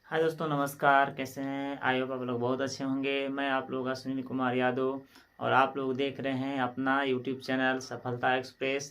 हाय दोस्तों, नमस्कार। कैसे हैं? आई होप आप लोग बहुत अच्छे होंगे। मैं आप लोगों का सुनील कुमार यादव और आप लोग देख रहे हैं अपना यूट्यूब चैनल सफलता एक्सप्रेस।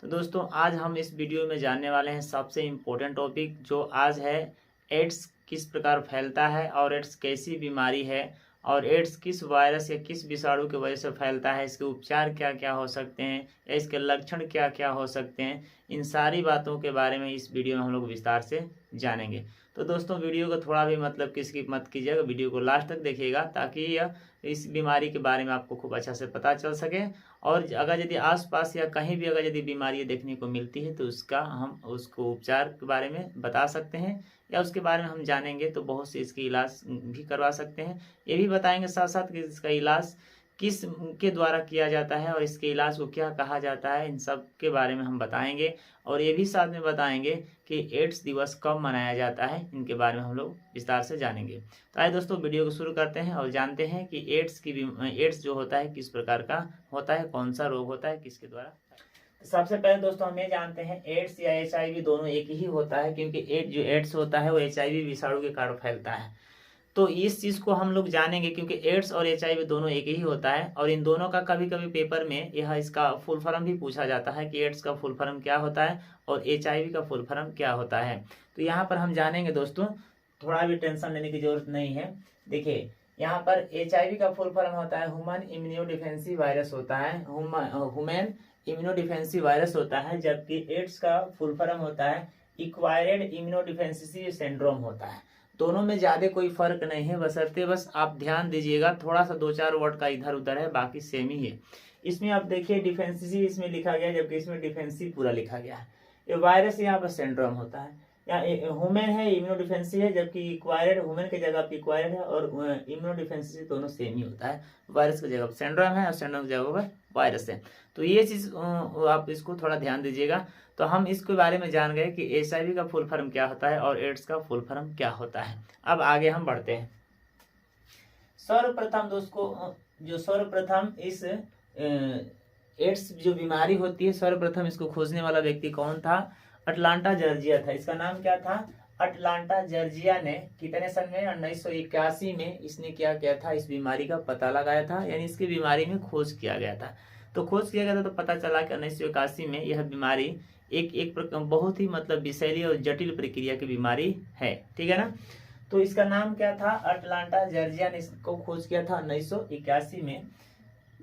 तो दोस्तों, आज हम इस वीडियो में जानने वाले हैं सबसे इम्पोर्टेंट टॉपिक जो आज है, एड्स किस प्रकार फैलता है और एड्स कैसी बीमारी है और एड्स किस वायरस या किस विषाणु की वजह से फैलता है, इसके उपचार क्या क्या हो सकते हैं या इसके लक्षण क्या क्या हो सकते हैं। इन सारी बातों के बारे में इस वीडियो में हम लोग विस्तार से जानेंगे। तो दोस्तों, वीडियो को थोड़ा भी मतलब स्किप मत कीजिएगा, वीडियो को लास्ट तक देखिएगा ताकि यह इस बीमारी के बारे में आपको खूब अच्छा से पता चल सके। और अगर यदि आसपास या कहीं भी अगर यदि बीमारी देखने को मिलती है तो उसका हम उसको उपचार के बारे में बता सकते हैं या उसके बारे में हम जानेंगे तो बहुत से इसकी इलाज भी करवा सकते हैं। ये भी बताएंगे साथ साथ कि इसका इलाज किस के द्वारा किया जाता है और इसके इलाज को क्या कहा जाता है, इन सब के बारे में हम बताएंगे। और ये भी साथ में बताएंगे कि एड्स दिवस कब मनाया जाता है, इनके बारे में हम लोग विस्तार से जानेंगे। तो आइए दोस्तों, वीडियो को शुरू करते हैं और जानते हैं कि एड्स जो होता है किस प्रकार का होता है, कौन सा रोग होता है, किसके द्वारा। तो सबसे पहले दोस्तों, हम ये जानते हैं एड्स या HIV दोनों एक ही होता है, क्योंकि एड्स होता है वो HIV विषाणु के कारण फैलता है। तो इस चीज़ को हम लोग जानेंगे क्योंकि एड्स और HIV दोनों एक ही होता है और इन दोनों का कभी कभी पेपर में यह इसका फुल फॉर्म भी पूछा जाता है कि एड्स का फुल फॉर्म क्या होता है और HIV का फुल फॉर्म क्या होता है। तो यहाँ पर हम जानेंगे दोस्तों, थोड़ा भी टेंशन लेने की जरूरत नहीं है। देखिए, यहाँ पर HIV का फुल फॉर्म होता है ह्यूमन इम्यूनो डिफेंसिव वायरस होता है, ह्यूमन इम्यूनो डिफेंसिव वायरस होता है, जबकि एड्स का फुल फॉर्म होता है एक्वायर्ड इम्यूनो डिफेंसिव सिंड्रोम होता है। दोनों में ज़्यादा कोई फर्क नहीं है, बशर्ते बस आप ध्यान दीजिएगा, थोड़ा सा दो चार वर्ड का इधर उधर है, बाकी सेम ही है। इसमें आप देखिए डिफेंसिव इसमें लिखा गया जबकि इसमें डिफेंसिव पूरा लिखा गया है। ये वायरस यहाँ पर सिंड्रोम होता है, यहाँ ह्यूमन है इम्यूनो डिफेंसिव है, जबकि इक्वायर्ड ह्यूमन की जगह पे इक्वायर्ड है और इम्यूनो डिफेंसिव दोनों सेम ही होता है। वायरस की जगह पर सिंड्रोम है और सिंड्रोम की जगह पर वायरस है। तो ये चीज़ आप इसको थोड़ा ध्यान दीजिएगा। तो हम इसके बारे में जान गए कि HIV का फुल फॉर्म क्या होता है और एड्स का फुल फॉर्म क्या होता है। अब आगे हम बढ़ते हैं। सर्वप्रथम दोस्तों, जो सर्वप्रथम इस एड्स जो बीमारी होती है, सर्वप्रथम इसको खोजने वाला व्यक्ति कौन था? अटलांटा जॉर्जिया था। इसका नाम क्या था? अटलांटा जॉर्जिया ने कितने सन में? 1981 में इसने क्या किया था? इस बीमारी का पता लगाया था, यानी इसकी बीमारी में खोज किया गया था। तो खोज किया गया था तो पता चला कि 1981 में यह बीमारी एक बहुत ही मतलब विषैली और जटिल प्रक्रिया की बीमारी है, ठीक है ना। तो इसका नाम क्या था? अटलांटा जॉर्जिया ने इसको खोज किया था 1981 में।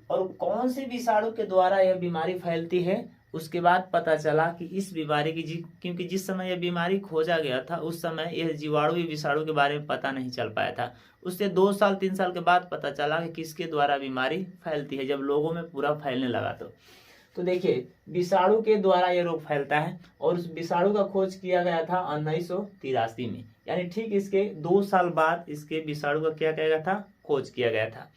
और कौन से विषाणु के द्वारा यह बीमारी फैलती है, उसके बाद पता चला कि इस बीमारी की क्योंकि जिस समय यह बीमारी खोजा गया था उस समय यह जीवाणु विषाणु के बारे में पता नहीं चल पाया था। उससे 2 साल 3 साल के बाद पता चला कि किसके द्वारा बीमारी फैलती है, जब लोगों में पूरा फैलने लगा। तो देखिए, विषाणु के द्वारा यह रोग फैलता है और उस विषाणु का खोज किया गया था 1983 में, यानी ठीक इसके 2 साल बाद इसके विषाणु का क्या किया गया था? खोज किया गया था।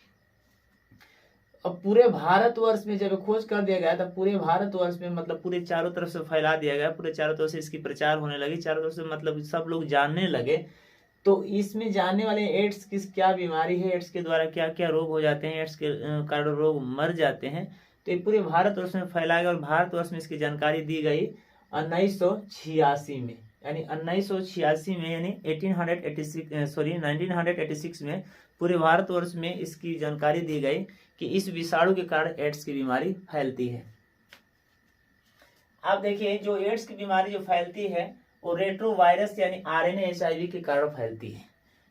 अब पूरे भारतवर्ष में जब खोज कर दिया गया था, पूरे भारतवर्ष में मतलब पूरे चारों तरफ से फैला दिया गया, पूरे चारों तरफ से इसकी प्रचार होने लगी, चारों तरफ से मतलब सब लोग जानने लगे। तो इसमें जानने वाले एड्स क्या बीमारी है, एड्स के द्वारा क्या क्या रोग हो जाते हैं, एड्स के कारण लोग मर जाते हैं, तो ये पूरे भारतवर्ष में फैलाया गया और भारतवर्ष में इसकी जानकारी दी गई 1986 में, यानी 1986 में, यानी 1986 में पूरे भारतवर्ष में इसकी जानकारी दी गई कि इस विषाणु के कारण एड्स की बीमारी फैलती है। आप देखिए, जो एड्स की बीमारी जो फैलती है वो रेट्रोवायरस यानी RNA HIV के कारण फैलती है।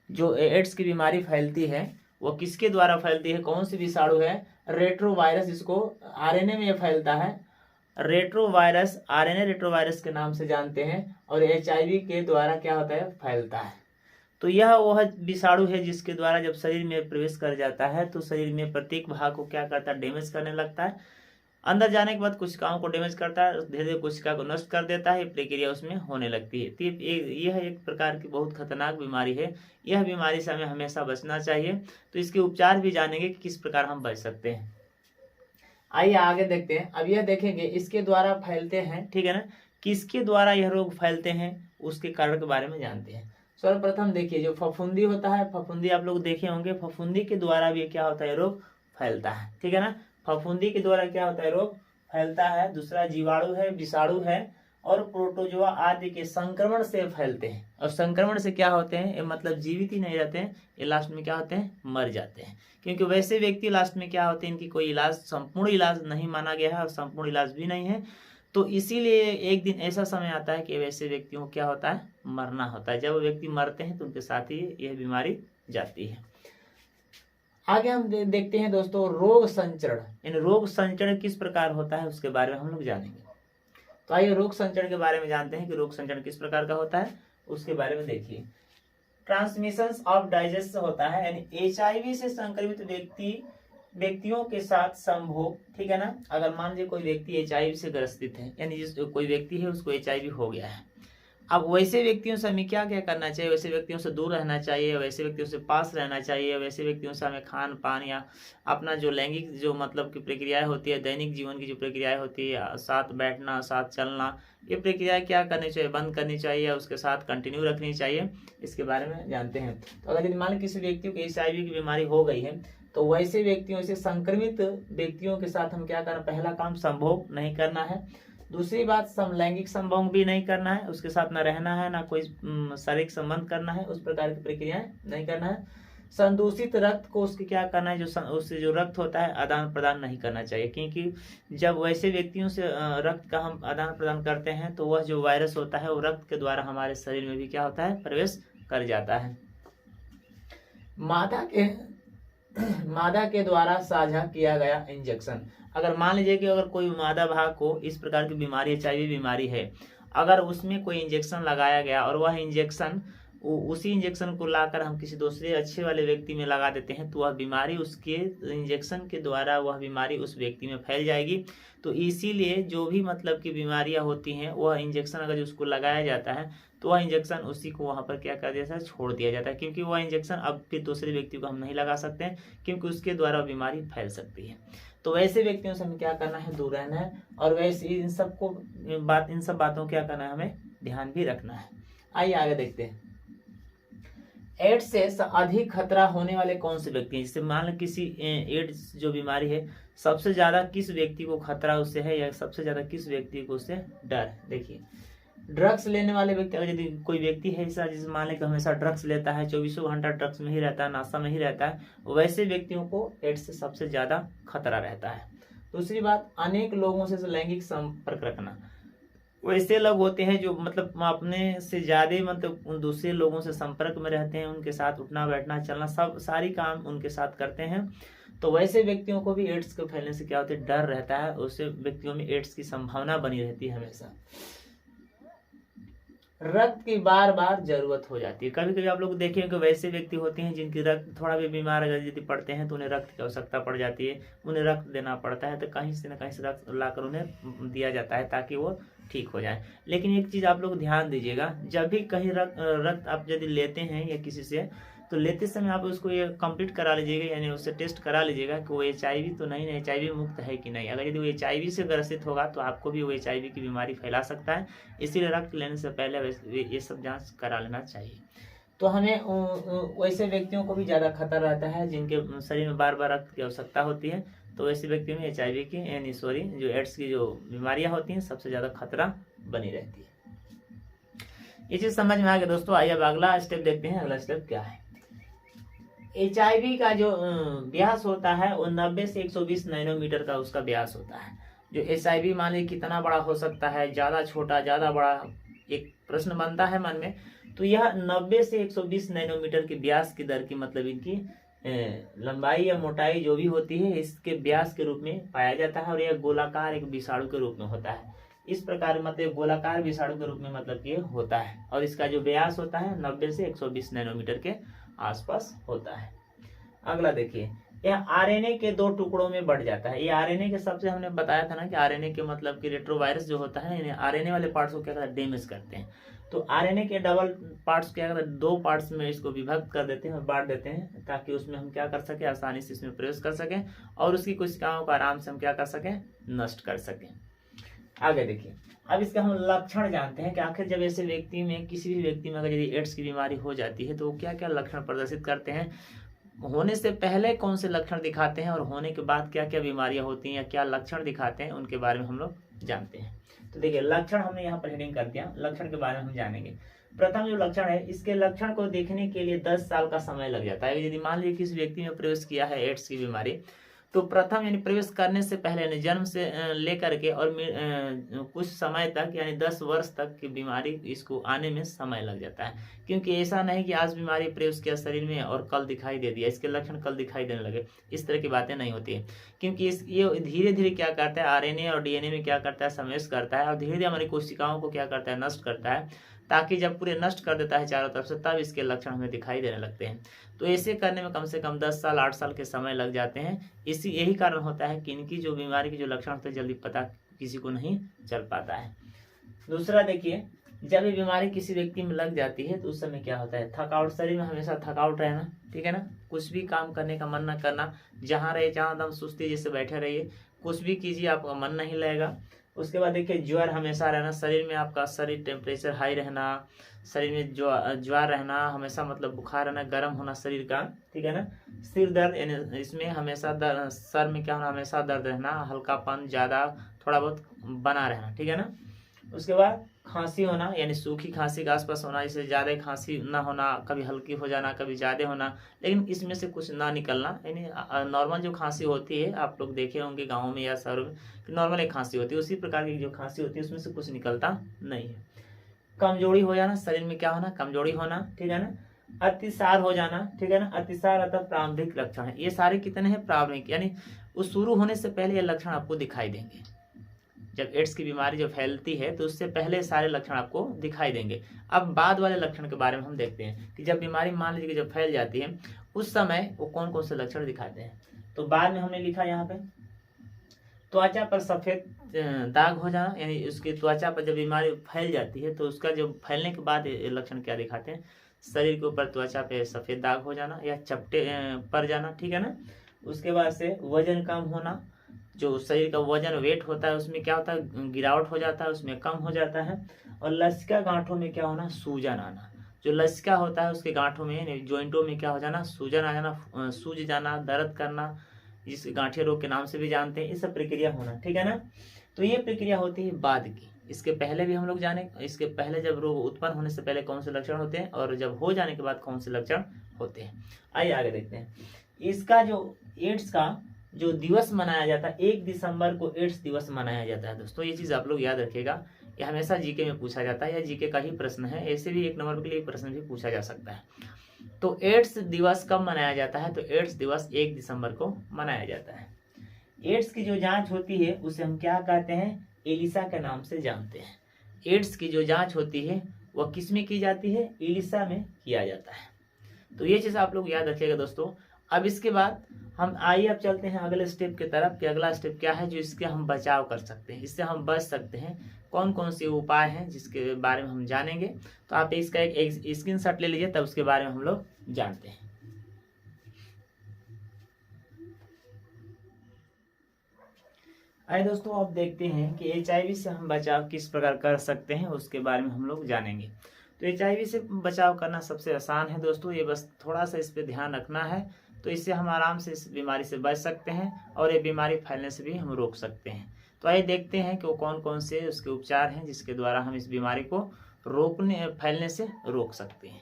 जो एड्स की बीमारी फैलती है वो किसके द्वारा फैलती है? कौन सी विषाणु है? रेट्रोवायरस, इसको RNA में फैलता है। रेट्रोवायरस, RNA रेट्रोवायरस के नाम से जानते हैं और HIV के द्वारा क्या होता है? फैलता है। तो यह वह विषाणु है जिसके द्वारा जब शरीर में प्रवेश कर जाता है तो शरीर में प्रत्येक भाग को क्या करता है? डैमेज करने लगता है। अंदर जाने के बाद कोशिकाओं को डैमेज करता है, धीरे धीरे कोशिका को नष्ट कर देता है, प्रक्रिया उसमें होने लगती है। तो यह एक प्रकार की बहुत खतरनाक बीमारी है। यह बीमारी से हमें हमेशा बचना चाहिए। तो इसके उपचार भी जानेंगे कि किस प्रकार हम बच सकते हैं। आइए आगे देखते हैं। अब यह देखेंगे इसके द्वारा फैलते हैं, ठीक है ना, किसके द्वारा यह रोग फैलते हैं उसके कारण के बारे में जानते हैं। सर्वप्रथम देखिए, जो फफूंदी होता है, फफूंदी आप लोग देखे होंगे, फफूंदी के द्वारा भी क्या होता है? रोग फैलता है, ठीक है ना। फफूंदी के द्वारा क्या होता है? रोग फैलता है। दूसरा जीवाणु है, विषाणु है और प्रोटोजोआ आदि के संक्रमण से फैलते हैं। और संक्रमण से क्या होते हैं, ये मतलब जीवित ही नहीं रहते हैं, ये लास्ट में क्या होते हैं, मर जाते हैं। क्योंकि वैसे व्यक्ति लास्ट में क्या होते हैं, इनकी कोई इलाज, संपूर्ण इलाज नहीं माना गया है और संपूर्ण इलाज भी नहीं है। तो इसीलिए एक दिन ऐसा समय आता है कि वैसे व्यक्तियों को क्या होता है, मरना होता है। जब वो व्यक्ति मरते हैं तो उनके साथ ही यह बीमारी जाती है। आगे हम देखते हैं दोस्तों रोग संचरण। इन रोग संचरण किस प्रकार होता है उसके बारे में हम लोग जानेंगे। तो आइए रोग संचरण के बारे में जानते हैं कि रोग संचरण किस प्रकार का होता है, उसके बारे में देखिए। ट्रांसमिशन ऑफ डाइजेस्ट होता है, यानी HIV से संक्रमित व्यक्तियों के साथ संभोग, ठीक है ना। अगर मान लीजिए कोई व्यक्ति HIV से ग्रसित है, यानी जिस कोई व्यक्ति है उसको HIV हो गया है, अब वैसे व्यक्तियों से हमें क्या क्या करना चाहिए, वैसे व्यक्तियों से दूर रहना चाहिए, वैसे व्यक्तियों से पास रहना चाहिए, वैसे व्यक्तियों से हमें खान पान या अपना जो लैंगिक जो मतलब की प्रक्रियाएं होती है, दैनिक जीवन की जो प्रक्रियाएं होती है, साथ बैठना, साथ चलना, ये प्रक्रियाएं क्या करनी चाहिए, बंद करनी चाहिए या उसके साथ कंटिन्यू रखनी चाहिए, इसके बारे में जानते हैं। तो अगर यदि मान लो किसी व्यक्ति को HIV की बीमारी हो गई है, तो वैसे व्यक्तियों से संक्रमित व्यक्तियों के साथ हम क्या करना, पहला काम संभोग नहीं करना है। दूसरी बात समलैंगिक संभोग भी नहीं करना है, उसके साथ ना रहना है, ना कोई शारीरिक संबंध करना है, उस प्रकार की प्रक्रियाएं नहीं करना है। संदूषित रक्त को उसके क्या करना है, उससे जो रक्त होता है आदान प्रदान नहीं करना चाहिए, क्योंकि जब वैसे व्यक्तियों से रक्त का हम आदान प्रदान करते हैं तो वह जो वायरस होता है वो रक्त के द्वारा हमारे शरीर में भी क्या होता है, प्रवेश कर जाता है। मादा के द्वारा साझा किया गया इंजेक्शन। अगर मान लीजिए कि अगर कोई मादा भाग को इस प्रकार की बीमारी, HIV बीमारी है, अगर उसमें कोई इंजेक्शन लगाया गया और वह इंजेक्शन, उसी इंजेक्शन को लाकर हम किसी दूसरे अच्छे वाले व्यक्ति में लगा देते हैं, तो वह बीमारी उसके इंजेक्शन के द्वारा वह बीमारी उस व्यक्ति में फैल जाएगी। तो इसीलिए जो भी मतलब की बीमारियां होती हैं, वह इंजेक्शन अगर उसको लगाया जाता है तो वह इंजेक्शन उसी को वहाँ पर क्या कर दिया जाता है, छोड़ दिया जाता है, क्योंकि वह इंजेक्शन अब फिर दूसरे व्यक्ति को हम नहीं लगा सकते हैं, क्योंकि उसके द्वारा बीमारी फैल सकती है। तो वैसे व्यक्तियों से हमें क्या करना है, दूर रहना है, और वैसे इन सब बातों क्या करना है, हमें ध्यान भी रखना है। आइए आगे देखते हैं। एड्स से अधिक खतरा होने वाले कौन से व्यक्ति हैं, जैसे मान लो किसी एड्स जो बीमारी है, सबसे ज्यादा किस व्यक्ति को खतरा उससे है, या सबसे ज्यादा किस व्यक्ति को उससे डर। देखिए ड्रग्स लेने वाले व्यक्ति, अगर यदि कोई व्यक्ति है ऐसा जिस मान लें कि हमेशा ड्रग्स लेता है, 24 घंटा ड्रग्स में ही रहता है, नशा में ही रहता है, वैसे व्यक्तियों को एड्स से सबसे ज्यादा खतरा रहता है। दूसरी बात, अनेक लोगों से लैंगिक संपर्क रखना। वैसे लोग होते हैं जो मतलब अपने से ज्यादा मतलब दूसरे लोगों से संपर्क में रहते हैं, उनके साथ उठना बैठना चलना सब सारी काम उनके साथ करते हैं, तो वैसे व्यक्तियों को भी एड्स के फैलने से क्या होता है, डर रहता है, उससे व्यक्तियों में एड्स की संभावना बनी रहती है हमेशा। रक्त की बार बार जरूरत हो जाती है। कभी कभी आप लोग देखें कि वैसे व्यक्ति होते हैं जिनकी रक्त थोड़ा भी बीमार अगर यदि पड़ते हैं तो उन्हें रक्त की आवश्यकता पड़ जाती है, उन्हें रक्त देना पड़ता है, तो कहीं से न कहीं से रक्त लाकर उन्हें दिया जाता है ताकि वो ठीक हो जाए। लेकिन एक चीज़ आप लोग ध्यान दीजिएगा, जब भी कहीं रक्त आप यदि लेते हैं या किसी से, तो लेते समय आप उसको ये कंप्लीट करा लीजिएगा, यानी उससे टेस्ट करा लीजिएगा कि वो HIV तो नहीं, HIV मुक्त है कि नहीं। अगर यदि वो HIV से ग्रसित होगा तो आपको भी वो HIV की बीमारी फैला सकता है, इसीलिए रक्त लेने से पहले ये सब जांच करा लेना चाहिए। तो हमें वैसे व्यक्तियों को भी ज़्यादा खतरा रहता है जिनके शरीर में बार बार रक्त की आवश्यकता होती है, तो वैसे व्यक्तियों में HIV की यानी जो एड्स की जो बीमारियाँ होती हैं सबसे ज़्यादा खतरा बनी रहती है। ये चीज़ समझ में आ गया दोस्तों। आइए अब अगला स्टेप देखते हैं। अगला स्टेप क्या है, HIV का जो व्यास होता है वो 90 से 120 नैनोमीटर का उसका व्यास होता है। जो HIV मान लीजिए कितना बड़ा हो सकता है, ज़्यादा छोटा ज़्यादा बड़ा, एक प्रश्न बनता है मन में। तो यह 90 से 120 नैनोमीटर के व्यास की दर की मतलब इनकी लंबाई या मोटाई जो भी होती है इसके व्यास के रूप में पाया जाता है, और यह गोलाकार एक विषाणु के रूप में होता है। इस प्रकार मतलब गोलाकार विषाणु के रूप में मतलब ये होता है, और इसका जो व्यास होता है 90 से 120 नैनोमीटर के आसपास होता है। अगला देखिए, यह RNA के 2 टुकड़ों में बढ़ जाता है। ये RNA के सबसे हमने बताया था ना कि RNA के मतलब कि रेट्रोवायरस जो होता है RNA वाले पार्ट्स को क्या करता है, डैमेज करते हैं। तो RNA के डबल पार्ट्स क्या करते हैं, 2 पार्ट्स में इसको विभक्त कर देते हैं और बांट देते हैं, ताकि उसमें हम क्या कर सकें, आसानी से इसमें प्रवेश कर सकें और उसकी कोशिकाओं को आराम से हम क्या कर सकें, नष्ट कर सकें। आगे देखिए, अब इसका हम लक्षण जानते हैं कि आखिर जब ऐसे व्यक्ति में, किसी भी व्यक्ति में अगर यदि एड्स की बीमारी हो जाती है तो वो क्या क्या लक्षण प्रदर्शित करते हैं, होने से पहले कौन से लक्षण दिखाते हैं और होने के बाद क्या क्या बीमारियां होती हैं या क्या लक्षण दिखाते हैं, उनके बारे में हम लोग जानते हैं। तो देखिए लक्षण हमने यहाँ पर हेडिंग कर दिया, लक्षण के बारे में हम जानेंगे। प्रथम जो लक्षण है, इसके लक्षण को देखने के लिए 10 साल का समय लग जाता है। यदि मान लीजिए किसी व्यक्ति में प्रवेश किया है एड्स की बीमारी, तो प्रथम यानी प्रवेश करने से पहले यानी जन्म से लेकर के और कुछ समय तक यानी 10 वर्ष तक की बीमारी इसको आने में समय लग जाता है। क्योंकि ऐसा नहीं कि आज बीमारी प्रवेश किया शरीर में और कल दिखाई दे दिया, इसके लक्षण कल दिखाई देने लगे, इस तरह की बातें नहीं होती है। क्योंकि ये धीरे धीरे क्या करता है, आरएनए और डीएनए में क्या करता है, समावेश करता है और धीरे धीरे हमारी कोशिकाओं को क्या करता है, नष्ट करता है, ताकि जब पूरे नष्ट कर देता है चारों तरफ से, तब इसके लक्षण हमें दिखाई देने लगते हैं। तो ऐसे करने में कम से कम 10 साल 8 साल के समय लग जाते हैं। यही कारण होता है कि इनकी जो बीमारी के जो लक्षण होते हैं जल्दी पता किसी को नहीं चल पाता है। दूसरा देखिए, जब ये बीमारी किसी व्यक्ति में लग जाती है तो उस समय क्या होता है, थकावट, शरीर में हमेशा थकावट रहना, ठीक है ना, कुछ भी काम करने का मन न करना, जहाँ रहे जहाँ दम सुस्ती जैसे बैठे रहिए, कुछ भी कीजिए आपका मन नहीं लगेगा। उसके बाद देखिए ज्वर हमेशा रहना, शरीर में आपका शरीर टेम्परेचर हाई रहना, शरीर में ज्वर रहना हमेशा, मतलब बुखार रहना, गर्म होना शरीर का, ठीक है ना। सिर दर्द यानी इसमें हमेशा सर में क्या होना, हमेशा दर्द रहना, हल्कापन ज़्यादा थोड़ा बहुत बना रहना, ठीक है ना। उसके बाद खांसी होना, यानी सूखी खांसी के आसपास होना, इससे ज़्यादा खांसी ना होना, कभी हल्की हो जाना, कभी ज़्यादा होना, लेकिन इसमें से कुछ ना निकलना। यानी नॉर्मल जो खांसी होती है, आप लोग देखे होंगे गाँव में या शहरों में, नॉर्मल एक खांसी होती है, उसी प्रकार की जो खांसी होती है उसमें से कुछ निकलता नहीं है। कमजोरी हो जाना, शरीर में क्या होना, कमजोरी होना, ठीक है ना। अतिसार हो जाना, ठीक है ना, अतिसार अतः प्रारंभिक लक्षण है। ये सारे कितने हैं, प्रारंभिक, यानी वो शुरू होने से पहले ये लक्षण आपको दिखाई देंगे। जब एड्स की बीमारी जब फैलती है तो उससे पहले सारे लक्षण आपको दिखाई देंगे। अब बाद वाले लक्षण के बारे में हम देखते हैं कि जब बीमारी मान लीजिए जब फैल जाती है उस समय वो कौन कौन से लक्षण दिखाते हैं। तो बाद में हमने लिखा यहाँ पे, त्वचा पर सफेद दाग हो जाना, यानी उसकी त्वचा पर जब बीमारी फैल जाती है तो उसका जब फैलने के बाद लक्षण क्या दिखाते हैं, शरीर के ऊपर त्वचा पे सफेद दाग हो जाना या चपटे पड़ जाना, ठीक है ना। उसके बाद से वजन कम होना, जो शरीर का वजन वेट होता है उसमें क्या होता है, गिरावट हो जाता है, उसमें कम हो जाता है। और लसिका गांठों में क्या होना, सूजन आना, जो लसिका होता है उसके गांठों में जॉइंटों में क्या हो जाना, सूजन आ जाना, सूज जाना, दर्द करना, जिस गांठिया रोग के नाम से भी जानते हैं, ये सब प्रक्रिया होना, ठीक है ना। तो ये प्रक्रिया होती है बाद की, इसके पहले भी हम लोग जाने, इसके पहले जब रोग उत्पन्न होने से पहले कौन से लक्षण होते हैं और जब हो जाने के बाद कौन से लक्षण होते हैं। आइए आगे देखते हैं। इसका जो एड्स का जो दिवस मनाया जाता है, 1 दिसंबर को एड्स दिवस मनाया जाता है। दोस्तों ये चीज़ आप लोग याद रखिएगा, ये हमेशा जीके में पूछा जाता है या जीके का ही प्रश्न है, ऐसे भी 1 नंबर के लिए प्रश्न भी पूछा जा सकता है। तो एड्स दिवस कब मनाया जाता है, तो एड्स दिवस 1 दिसंबर को मनाया जाता है। एड्स की जो जांच होती है उसे हम क्या कहते हैं, एलिसा के नाम से जानते हैं। एड्स की जो जांच होती है वह किस में की जाती है, एलिसा में किया जाता है। तो ये चीज़ आप लोग याद रखिएगा दोस्तों। अब इसके बाद हम आइए अब चलते हैं अगले स्टेप की तरफ कि अगला स्टेप क्या है जो इसके हम बचाव कर सकते हैं, इससे हम बच सकते हैं, कौन कौन से उपाय हैं जिसके बारे में हम जानेंगे। तो आप इसका एक स्क्रीनशॉट ले लीजिए, तब उसके बारे में हम लोग जानते हैं। आइए दोस्तों अब देखते हैं कि HIV से हम बचाव किस प्रकार कर सकते हैं, उसके बारे में हम लोग जानेंगे। तो HIV से बचाव करना सबसे आसान है दोस्तों, ये बस थोड़ा सा इस पर ध्यान रखना है, तो इससे हम आराम से इस बीमारी से बच सकते हैं और ये बीमारी फैलने से भी हम रोक सकते हैं। तो आइए देखते हैं कि वो कौन कौन से उसके उपचार हैं जिसके द्वारा हम इस बीमारी को फैलने से रोक सकते हैं।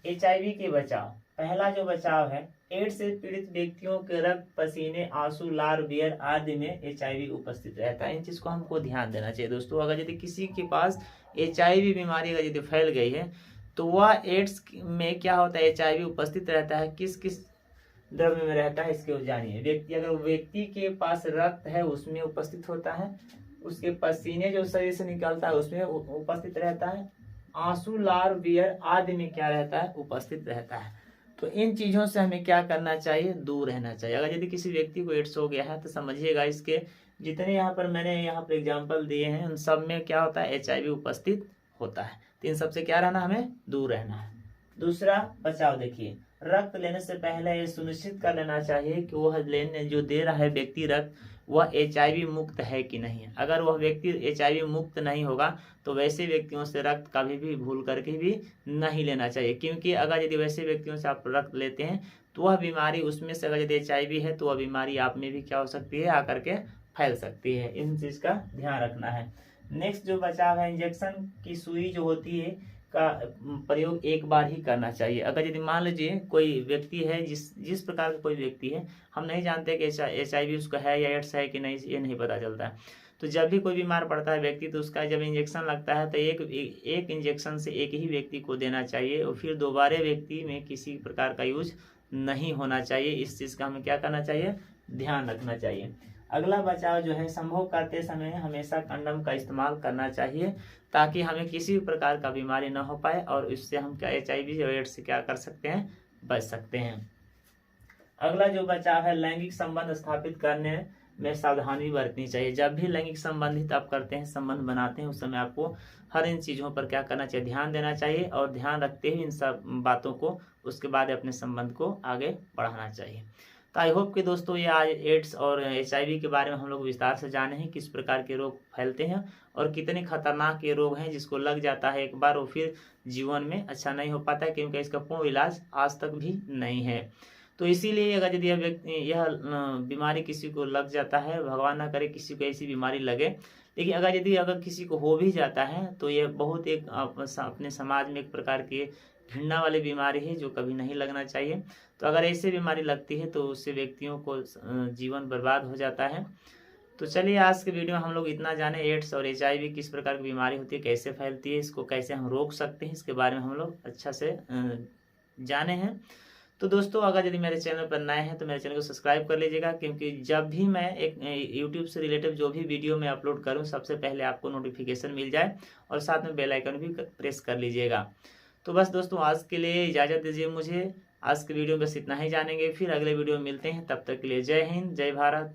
HIV के बचाव, पहला जो बचाव है, एड्स से पीड़ित व्यक्तियों के रक्त, पसीने, आंसू, लार, बियर आदि में HIV उपस्थित रहता है। इन चीज को हमको ध्यान देना चाहिए दोस्तों। अगर यदि किसी के पास HIV बीमारी अगर यदि फैल गई है तो वह एड्स में क्या होता है, HIV उपस्थित रहता है, किस किस द्रव्य में रहता है इसके जानिए। व्यक्ति, अगर व्यक्ति के पास रक्त है उसमें उपस्थित होता है, उसके पसीने जो शरीर से निकलता है उसमें उपस्थित रहता है, आंसू, लार, बियर आदि में क्या रहता है, उपस्थित रहता है। तो इन चीजों से हमें क्या करना चाहिए, दूर रहना चाहिए। अगर यदि किसी व्यक्ति को एड्स हो गया है तो समझिएगा इसके जितने यहाँ पर मैंने यहाँ पर एग्जाम्पल दिए हैं उन सब में क्या होता है, HIV उपस्थित होता है। तो इन सबसे क्या रहना, हमें दूर रहना है। दूसरा बचाव देखिए, रक्त लेने से पहले ये सुनिश्चित कर लेना चाहिए कि वह लेने जो दे रहा है व्यक्ति रक्त वह HIV मुक्त है कि नहीं। अगर वह व्यक्ति HIV मुक्त नहीं होगा तो वैसे व्यक्तियों से रक्त कभी भी भूल करके भी नहीं लेना चाहिए, क्योंकि अगर यदि वैसे व्यक्तियों से आप रक्त लेते हैं तो वह बीमारी उसमें से अगर यदि HIV है तो वह बीमारी आप में भी क्या हो सकती है, आकर के फैल सकती है। इन चीज़ का ध्यान रखना है। नेक्स्ट जो बचाव है, इंजेक्शन की सुई जो होती है का प्रयोग एक बार ही करना चाहिए। अगर यदि मान लीजिए कोई व्यक्ति है, जिस प्रकार का कोई व्यक्ति है, हम नहीं जानते कि HIV उसका है या एड्स है कि नहीं, ये नहीं पता चलता है। तो जब भी कोई बीमार पड़ता है व्यक्ति, तो उसका जब इंजेक्शन लगता है तो एक इंजेक्शन से एक ही व्यक्ति को देना चाहिए और फिर दोबारा व्यक्ति में किसी प्रकार का यूज नहीं होना चाहिए। इस चीज़ का हमें क्या करना चाहिए, ध्यान रखना चाहिए। अगला बचाव जो है, संभोग करते समय हमेशा कंडोम का इस्तेमाल करना चाहिए ताकि हमें किसी भी प्रकार का बीमारी न हो पाए और इससे हम क्या HIV और एड्स से क्या कर सकते हैं, बच सकते हैं। अगला जो बचाव है, लैंगिक संबंध स्थापित करने में सावधानी बरतनी चाहिए। जब भी लैंगिक संबंधित आप करते हैं, संबंध बनाते हैं, उस समय आपको हर इन चीज़ों पर क्या करना चाहिए, ध्यान देना चाहिए और ध्यान रखते हुए इन सब बातों को उसके बाद अपने संबंध को आगे बढ़ाना चाहिए। तो आई होप कि दोस्तों ये आज एड्स और HIV के बारे में हम लोग विस्तार से जाने हैं, किस प्रकार के रोग फैलते हैं और कितने खतरनाक ये रोग हैं जिसको लग जाता है एक बार वो फिर जीवन में अच्छा नहीं हो पाता है, क्योंकि इसका पूर्ण इलाज आज तक भी नहीं है। तो इसीलिए अगर यदि यह बीमारी किसी को लग जाता है, भगवान ना करे किसी को ऐसी बीमारी लगे, लेकिन अगर किसी को हो भी जाता है तो यह बहुत एक अपने समाज में एक प्रकार की घृणा वाली बीमारी है जो कभी नहीं लगना चाहिए। तो अगर ऐसी बीमारी लगती है तो उससे व्यक्तियों को जीवन बर्बाद हो जाता है। तो चलिए आज के वीडियो में हम लोग इतना जाने, एड्स और HIV किस प्रकार की बीमारी होती है, कैसे फैलती है, इसको कैसे हम रोक सकते हैं, इसके बारे में हम लोग अच्छा से जाने हैं। तो दोस्तों अगर यदि मेरे चैनल पर नए हैं तो मेरे चैनल को सब्सक्राइब कर लीजिएगा, क्योंकि जब भी मैं एक यूट्यूब से रिलेटेड जो भी वीडियो मैं अपलोड करूं, सबसे पहले आपको नोटिफिकेशन मिल जाए और साथ में बेल आइकन भी प्रेस कर लीजिएगा। तो बस दोस्तों आज के लिए इजाज़त दीजिए मुझे। आज के वीडियो में बस इतना ही जानेंगे, फिर अगले वीडियो में मिलते हैं। तब तक के लिए जय हिंद, जय भारत,